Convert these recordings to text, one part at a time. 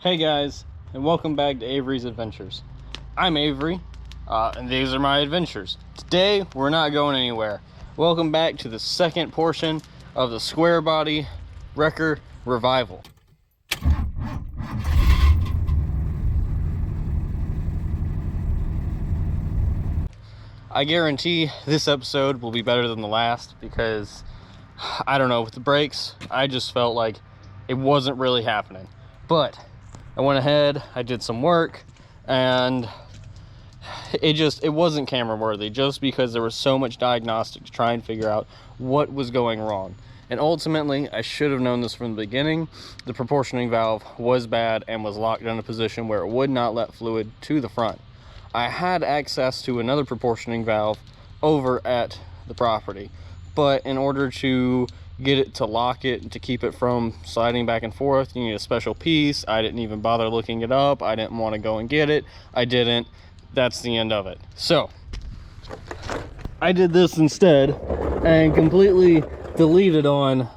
Hey guys, and welcome back to Avery's Adventures. I'm Avery, and these are my adventures. Today, we're not going anywhere. Welcome back to the second portion of the Square Body Wrecker Revival. I guarantee this episode will be better than the last because, I don't know, with the brakes, I just felt like it wasn't really happening. But I went ahead, I did some work, and it wasn't camera worthy just because there was so much diagnostic to try and figure out what was going wrong. And ultimately, I should have known this from the beginning. The proportioning valve was bad and was locked in a position where it would not let fluid to the front. I had access to another proportioning valve over at the property, but in order to get it to lock it, to keep it from sliding back and forth, you need a special piece. I didn't even bother looking it up. I didn't want to go and get it. I didn't. That's the end of it. So I did this instead and completely deleted on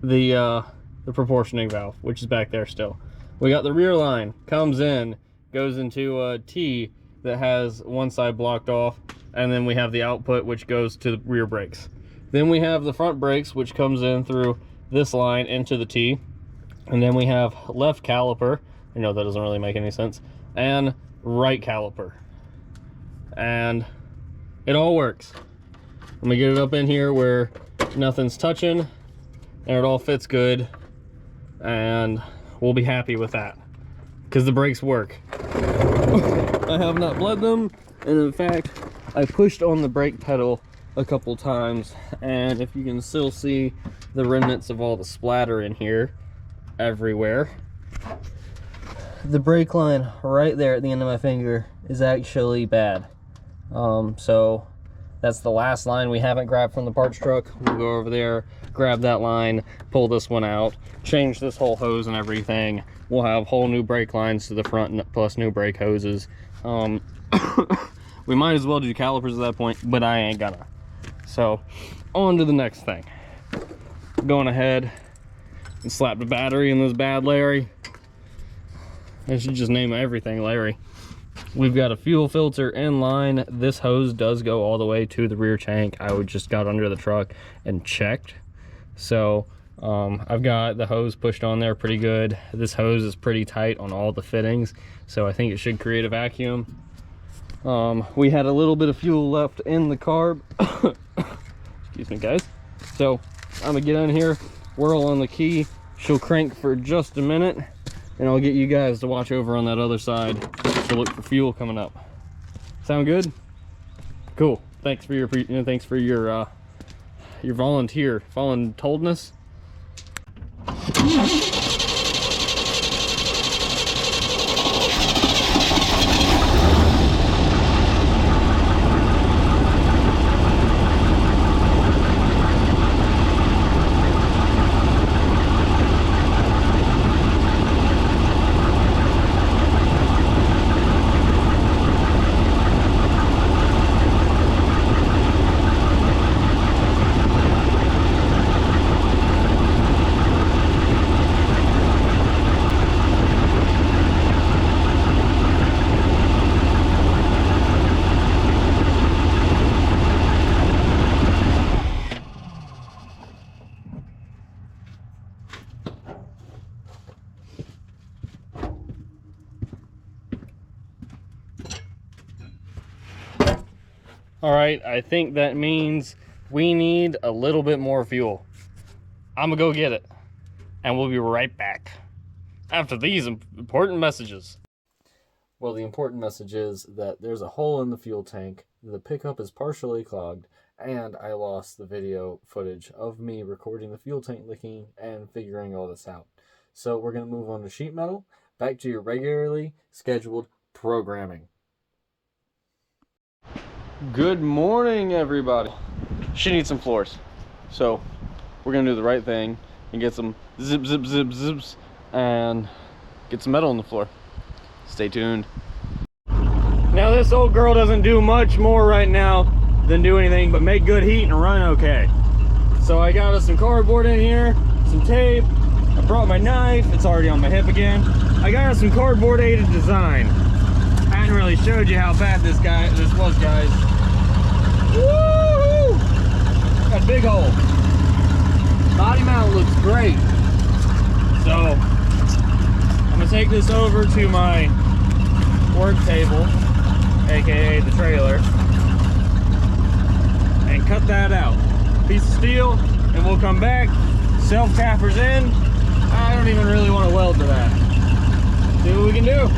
the proportioning valve, which is back there still. We got the rear line, comes in, goes into a T that has one side blocked off, and then we have the output which goes to the rear brakes. Then we have the front brakes, which comes in through this line into the T. And then we have left caliper. I know that doesn't really make any sense. And right caliper. And it all works. Let me get it up in here where nothing's touching and it all fits good. And we'll be happy with that because the brakes work. I have not bled them. And in fact, I pushed on the brake pedal a couple times, and if you can still see the remnants of all the splatter in here everywhere, the brake line right there at the end of my finger is actually bad. So that's the last line we haven't grabbed from the parts truck. We'll go over there, grab that line, pull this one out, change this whole hose and everything. We'll have whole new brake lines to the front plus new brake hoses. We might as well do calipers at that point, but I ain't gonna. So on to the next thing. Going ahead and slap the battery in this bad Larry. I should just name everything Larry. We've got a fuel filter in line. This hose does go all the way to the rear tank. I would just got under the truck and checked. So I've got the hose pushed on there pretty good. This hose is pretty tight on all the fittings, so I think it should create a vacuum. We had a little bit of fuel left in the carb. Excuse me, guys. So I'm gonna get in here, whirl on the key. She'll crank for just a minute, and I'll get you guys to watch over on that other side to look for fuel coming up. Sound good? Cool. Thanks for your voluntoldness. All right, I think that means we need a little bit more fuel. I'm gonna go get it, and we'll be right back after these important messages. Well, the important message is that there's a hole in the fuel tank, the pickup is partially clogged, and I lost the video footage of me recording the fuel tank leaking and figuring all this out. So we're gonna move on to sheet metal, back to your regularly scheduled programming. Good morning, everybody. She needs some floors, so we're gonna do the right thing and get some zips and get some metal on the floor. Stay tuned. Now this old girl doesn't do much more right now than do anything but make good heat and run okay. So I got us some cardboard in here, some tape, I brought my knife. It's already on my hip again. I got some cardboard aided design. I hadn't really showed you how bad this was, guys. Woo! Got a big hole. Body mount looks great. So I'm gonna take this over to my work table, aka the trailer, and cut that out. Piece of steel, and we'll come back. Self-tappers in. I don't even really want to weld to that. See what we can do.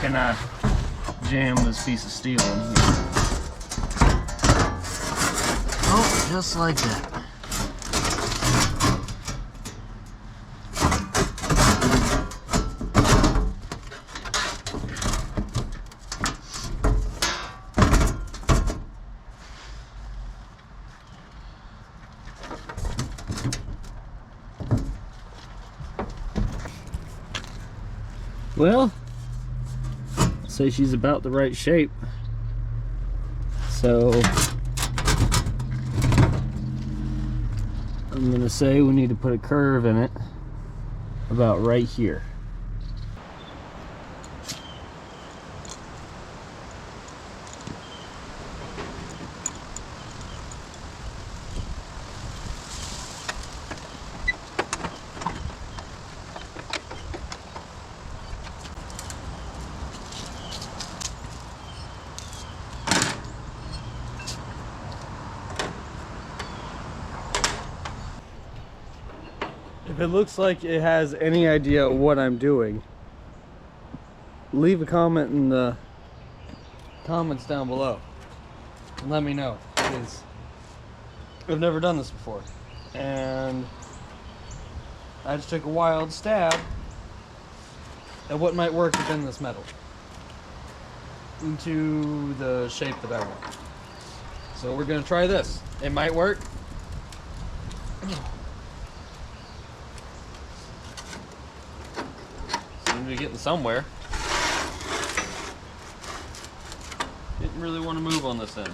Can I jam this piece of steel in here? Oh, just like that. Well, I'd say she's about the right shape. So I'm gonna say we need to put a curve in it about right here. If it looks like it has any idea what I'm doing, leave a comment in the comments down below and let me know, because I've never done this before and I just took a wild stab at what might work within this metal into the shape that I want. So we're gonna try this. It might work. Seem to be getting somewhere. Didn't really want to move on this end.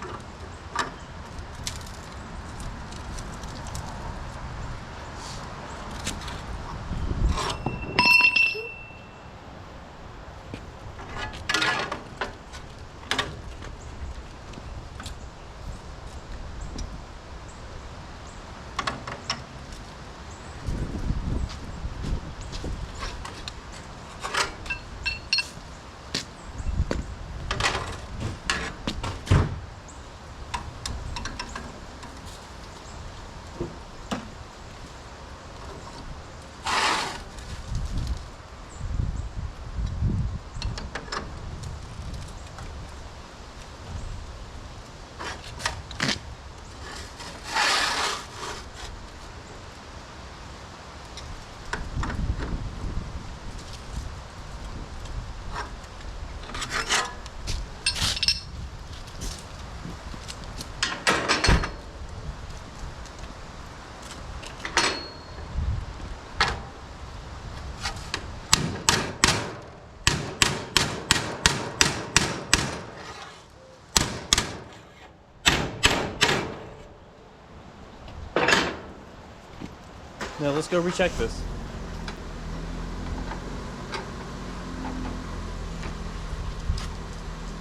Now let's go recheck this.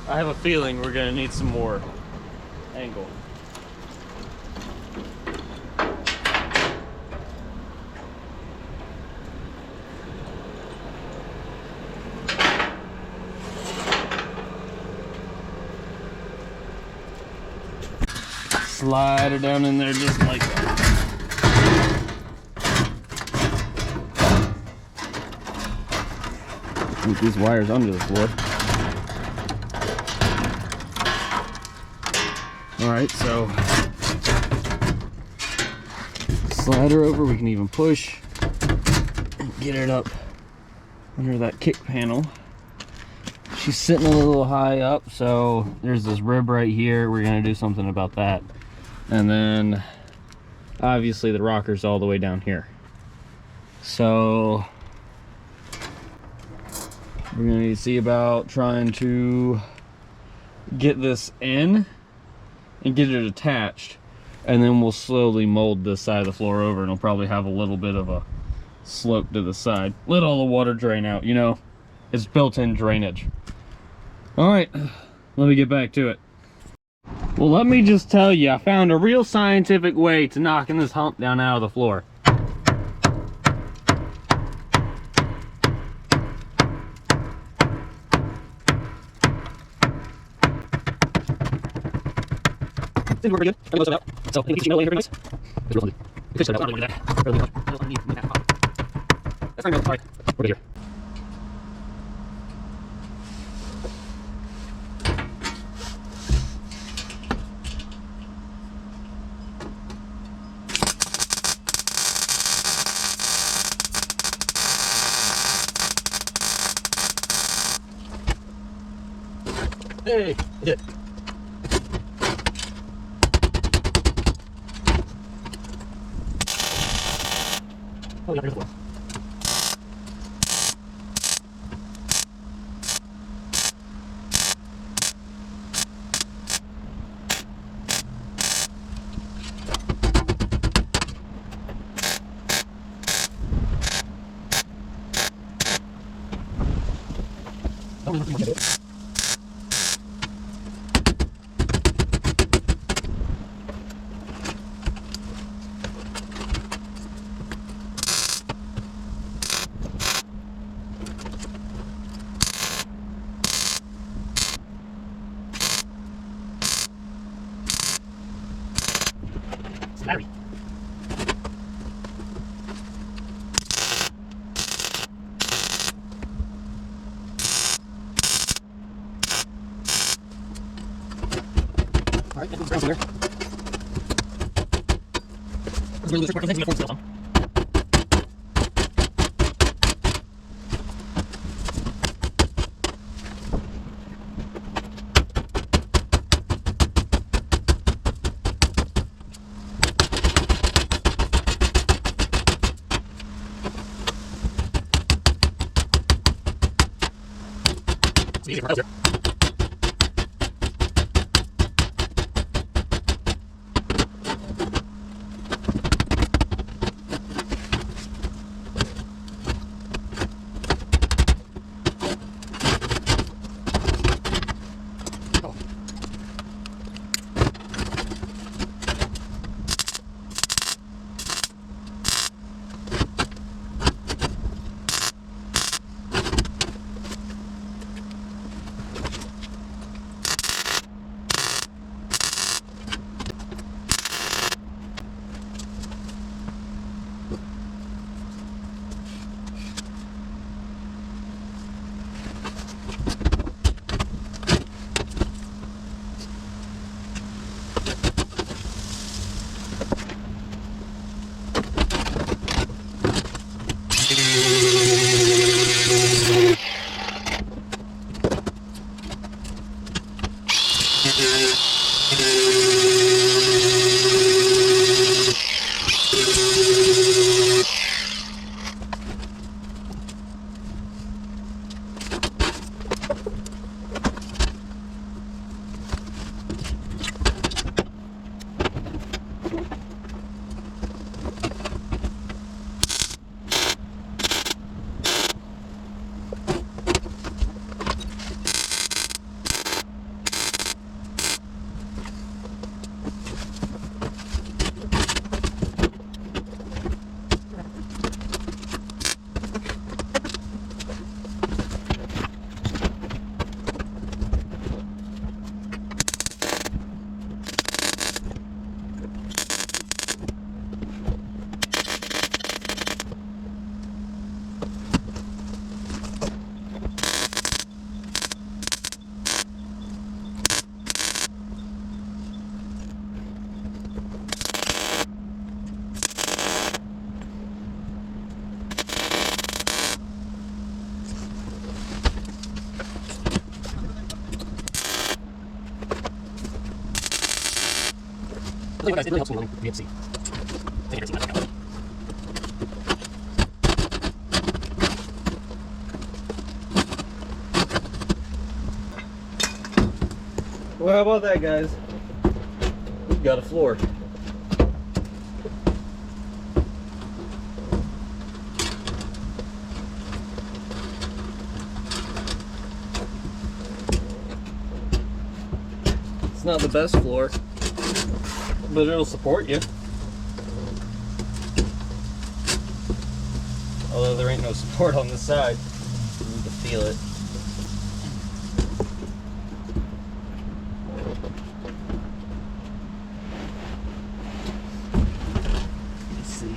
I have a feeling we're gonna need some more angle. Slide it down in there just like that. Keep these wires under the floor. Alright, so slide her over. We can even push and get it up under that kick panel. She's sitting a little high up, so there's this rib right here. We're going to do something about that. And then obviously the rocker's all the way down here. So we're going to need to see about trying to get this in and get it attached, and then we'll slowly mold this side of the floor over, and it'll probably have a little bit of a slope to the side. Let all the water drain out, you know, it's built-in drainage. All right, let me get back to it. Well, let me just tell you, I found a real scientific way to knocking this hump down out of the floor. Didn't work very good. I'm gonna out. So, in case you know later, nice. It's real good. You fish it out. I don't need that. Really much. I don't need that. That's fine. All right, we're good here. Hey, I did. Oh, yeah, here's the one. Battery. there. It really helps me when we see. Well, how about that, guys? We've got a floor. It's not the best floor, but it'll support you. Although there ain't no support on this side, you need to feel it. Let's see.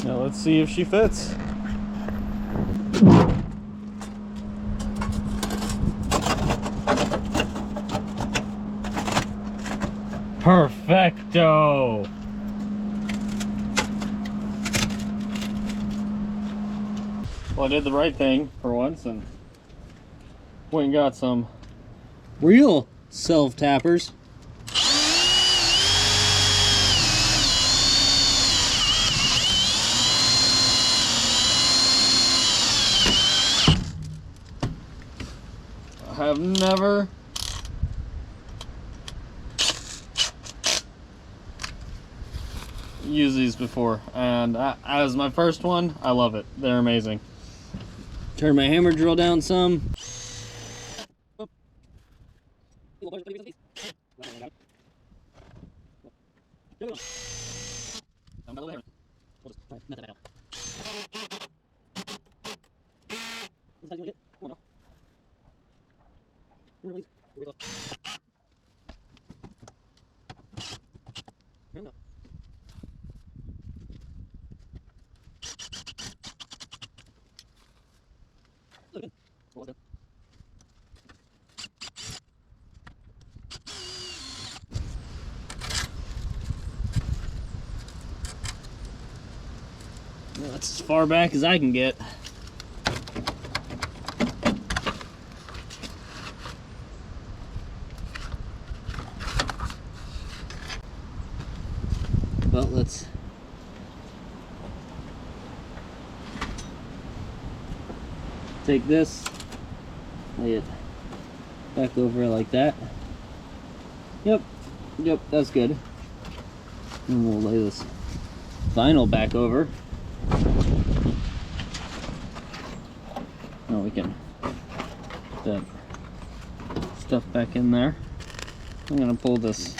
Now let's see if she fits. Perfecto! Well, I did the right thing for once and went and got some real self-tappers. I have never used these before, and as my first one, I love it. They're amazing. Turn my hammer drill down some. Well, that's as far back as I can get. Well, let's take this, lay it back over like that. Yep, that's good. And we'll lay this vinyl back over. Now we can put that stuff back in there. I'm gonna pull this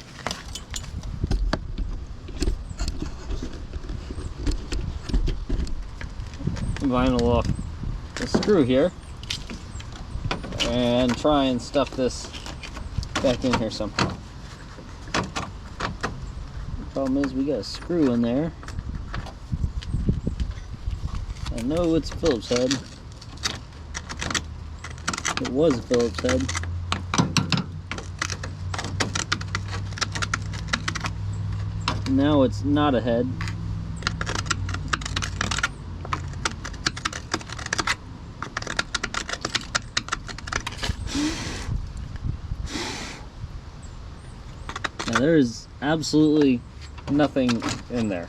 vinyl off the screw here and try and stuff this back in here somehow. The problem is we got a screw in there. I know it's a Phillips head. It was a Phillips head. Now it's not a head. Now there is absolutely nothing in there.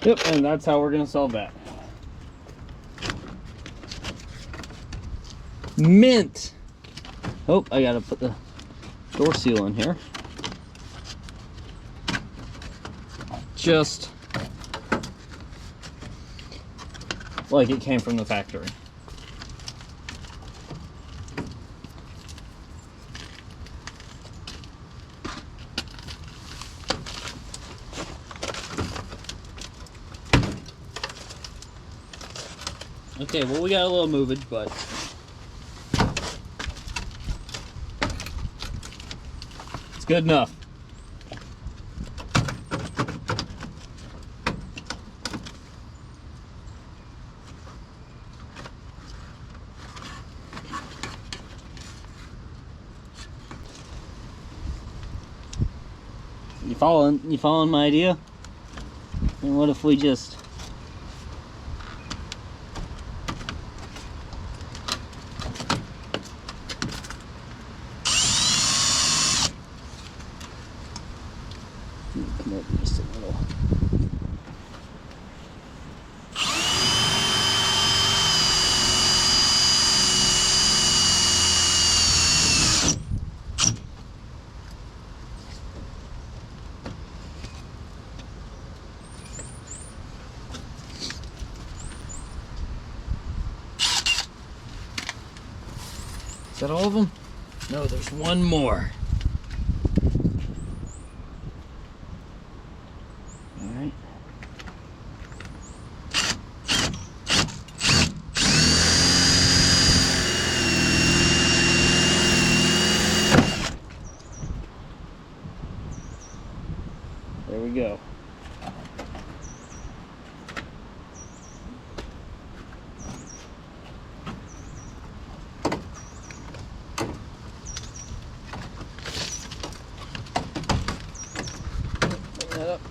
Yep, and that's how we're gonna solve that. Mint! Oh, I gotta put the door seal in here. Just like it came from the factory. Okay, well, we got a little movage, but it's good enough. You following my idea? And what if we just come over just a little. Is that all of them? No, there's one more. All right. There we go. Bring that up.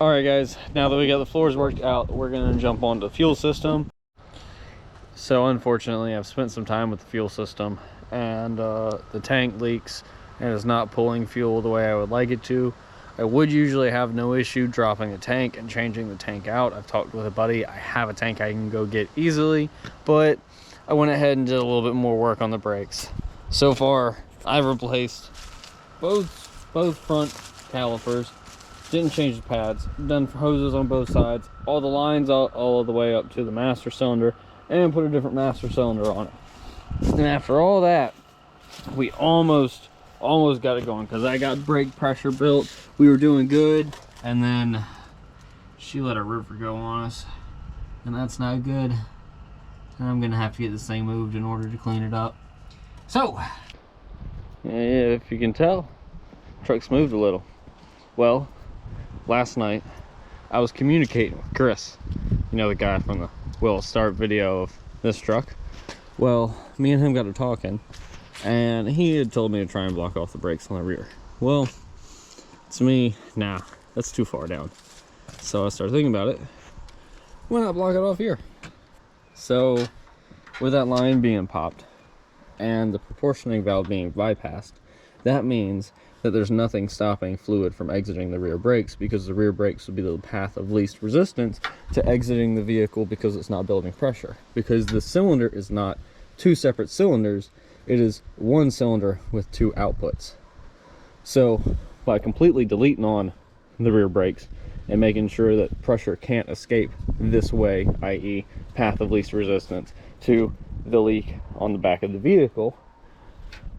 All right, guys, now that we got the floors worked out, we're gonna jump onto the fuel system. So unfortunately, I've spent some time with the fuel system, and the tank leaks and is not pulling fuel the way I would like it to. I would usually have no issue dropping a tank and changing the tank out. I've talked with a buddy. I have a tank I can go get easily, but I went ahead and did a little bit more work on the brakes. So far, I've replaced both front calipers. Didn't change the pads, done hoses on both sides, all the lines all the way up to the master cylinder, and put a different master cylinder on it. And after all that, we almost got it going, because I got brake pressure built. We were doing good, and then she let a river go on us, and that's not good. And I'm gonna have to get this thing moved in order to clean it up. So, yeah, if you can tell, truck's moved a little. Well, last night I was communicating with Chris, you know, the guy from the will start video of this truck. Well, me and him got to talking, and he had told me to try and block off the brakes on the rear. Well, to me, nah, that's too far down. So I started thinking about it. Why not block it off here? So with that line being popped and the proportioning valve being bypassed, that means that there's nothing stopping fluid from exiting the rear brakes, because the rear brakes would be the path of least resistance to exiting the vehicle, because it's not building pressure. Because the cylinder is not two separate cylinders, it is one cylinder with two outputs. So by completely deleting on the rear brakes and making sure that pressure can't escape this way, i.e. path of least resistance, to the leak on the back of the vehicle,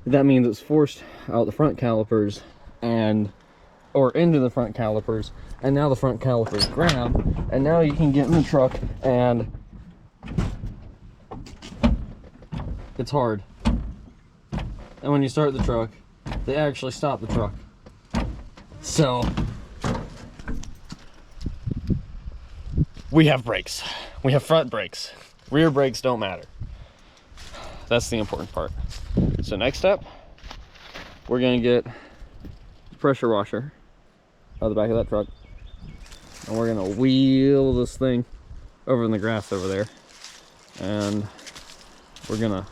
that means it's forced out the front calipers or into the front calipers, and now the front calipers grab, and now you can get in the truck and it's hard. And when you start the truck, they actually stop the truck. So we have brakes. We have front brakes. Rear brakes don't matter. That's the important part. So next step, we're gonna get the pressure washer out of the back of that truck, and we're gonna wheel this thing over in the grass over there, and we're gonna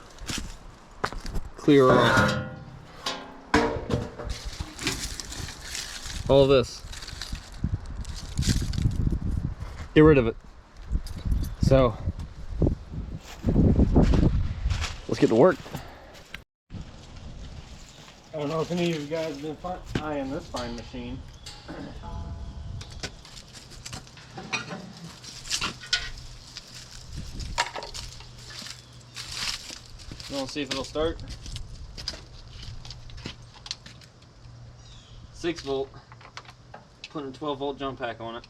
clear off all this. Get rid of it. So let's get to work. I don't know if any of you guys have been eyeing this fine machine. You want to see if it'll start? 6 volt. Putting a 12 volt jump pack on it.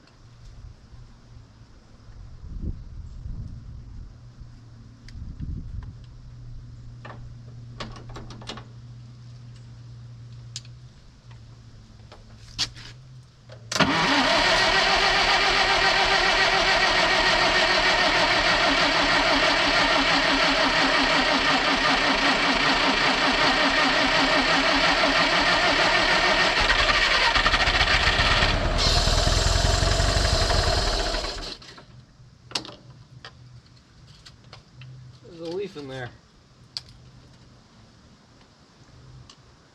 In there.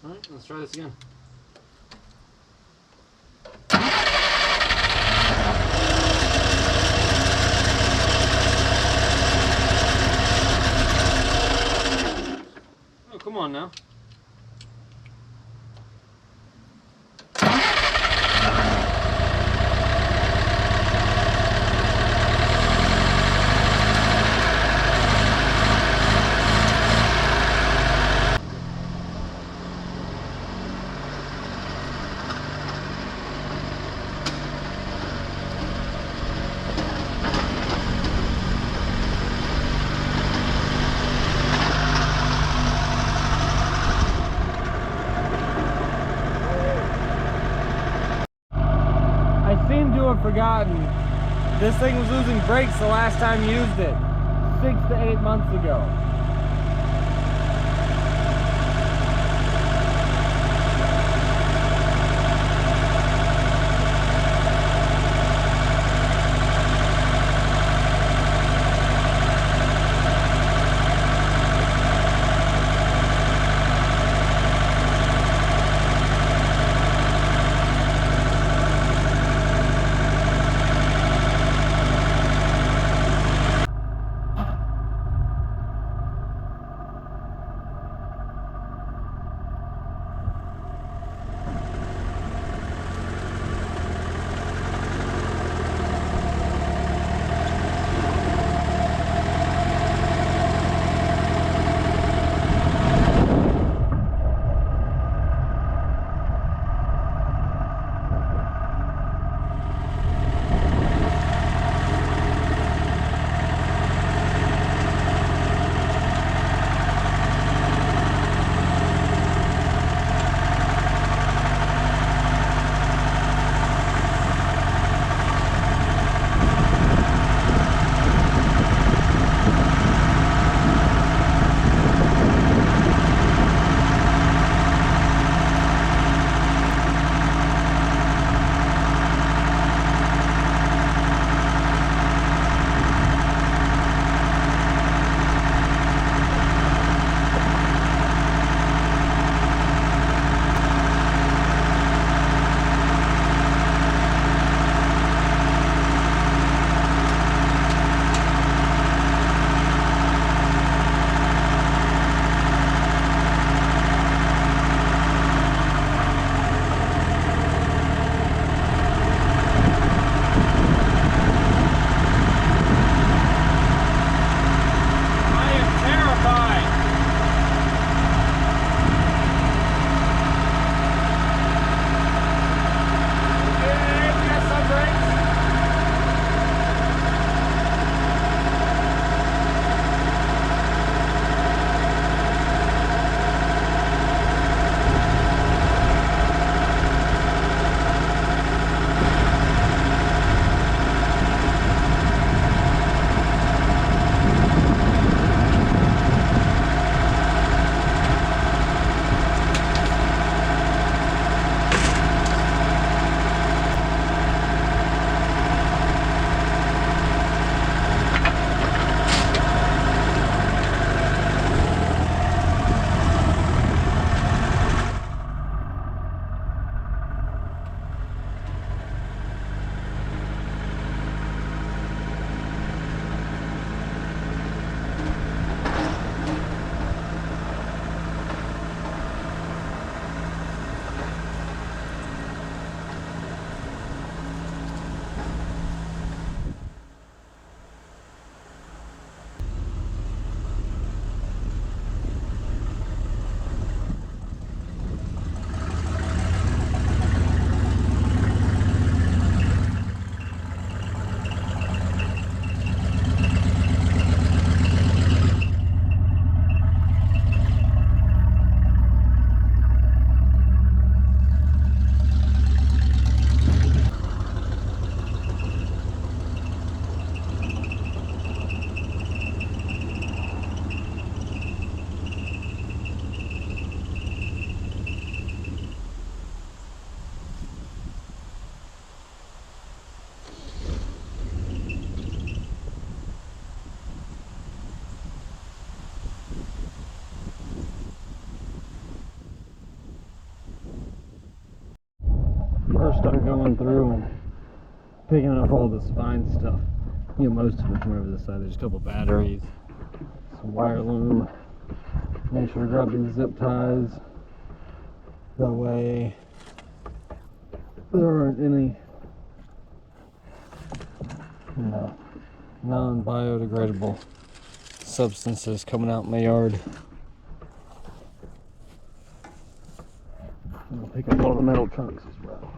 All right, let's try this again. Oh, come Come on now. Have forgotten this thing was losing brakes the last time you used it 6 to 8 months ago. first start going through and picking up all this fine stuff. You know, most of it from over this side. There's a couple batteries, some wire loom, Make sure to grab these zip ties. That way there aren't any, non-biodegradable substances coming out in my yard. I'll pick up all the metal chunks as well.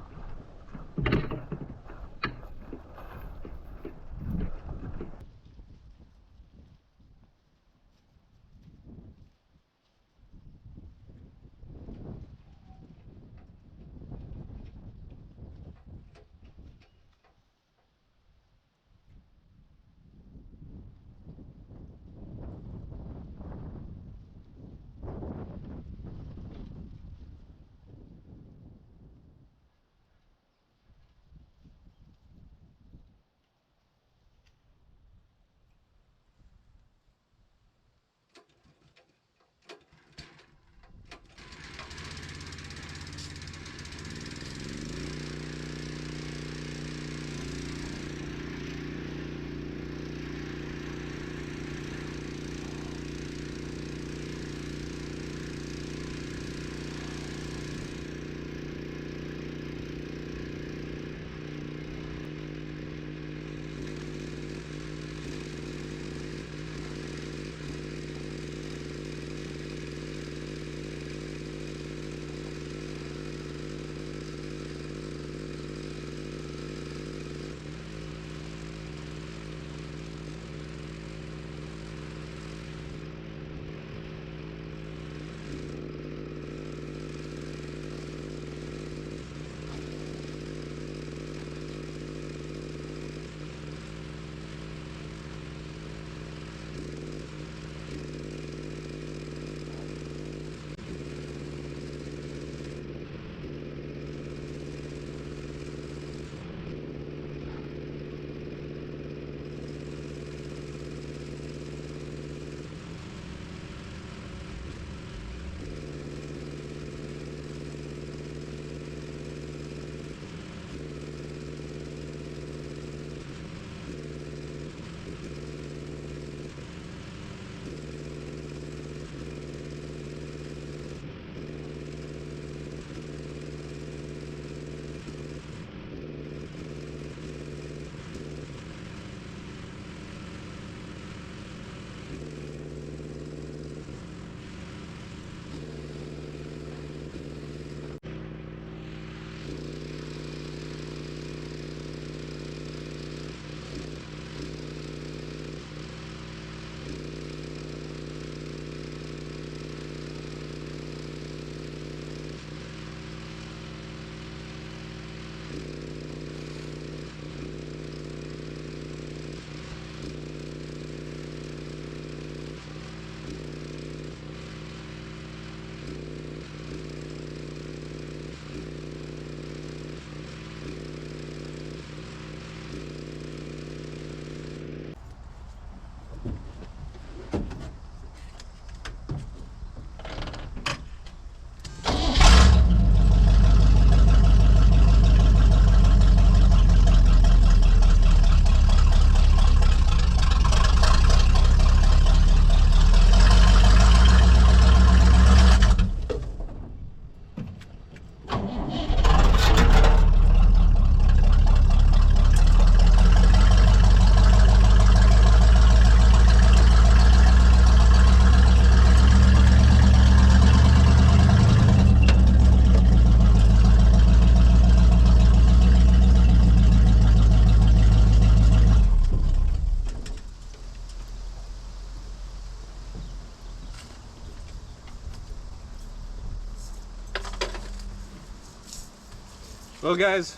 Well guys,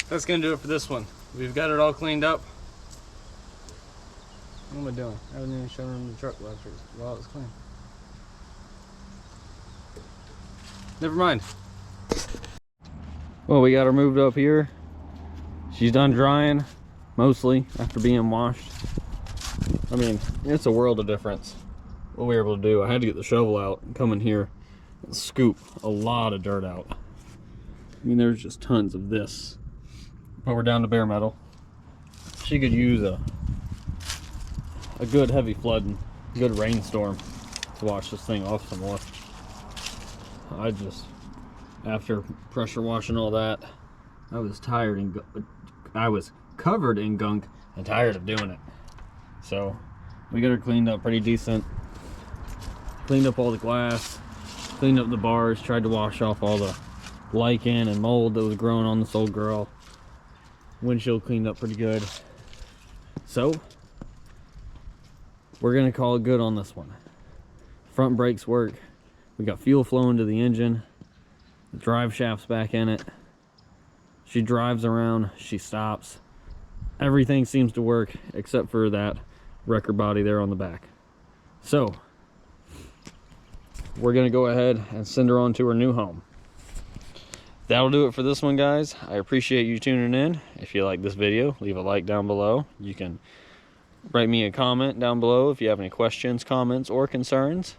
that's gonna do it for this one. We've got it all cleaned up. What am I doing? I haven't even shown them the truck while it's clean. Never mind. Well, we got her moved up here. She's done drying, mostly, after being washed. I mean, it's a world of difference what we were able to do. I had to get the shovel out and come in here and scoop a lot of dirt out. I mean, there's just tons of this. But we're down to bare metal. She could use a good heavy flood and good rainstorm to wash this thing off some more. I just, after pressure washing all that, I was tired and I was covered in gunk and tired of doing it. So we got her cleaned up pretty decent. Cleaned up all the glass, cleaned up the bars, tried to wash off all the lichen and mold that was growing on this old girl. Windshield cleaned up pretty good. So we're gonna call it good on this one. Front brakes work. We got fuel flowing to the engine. The drive shaft's back in it. She drives around, she stops. Everything seems to work except for that wrecker body there on the back. So we're gonna go ahead and send her on to her new home. That'll do it for this one, guys. I appreciate you tuning in. If you like this video, leave a like down below. You can write me a comment down below if you have any questions, comments, or concerns.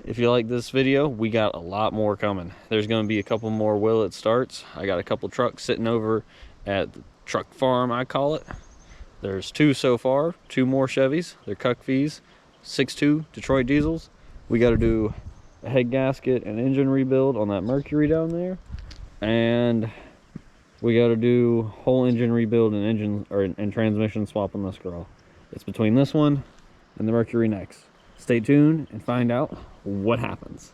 If you like this video, we got a lot more coming. There's going to be a couple more will it starts. I got a couple trucks sitting over at the truck farm, I call it. There's 2 so far, 2 more Chevys. They're Cuck V's, 6.2 Detroit diesels. We got to do a head gasket and engine rebuild on that Mercury down there, and we got to do whole engine rebuild and and transmission swap on this girl. It's between this one and the Mercury next. Stay tuned and find out what happens.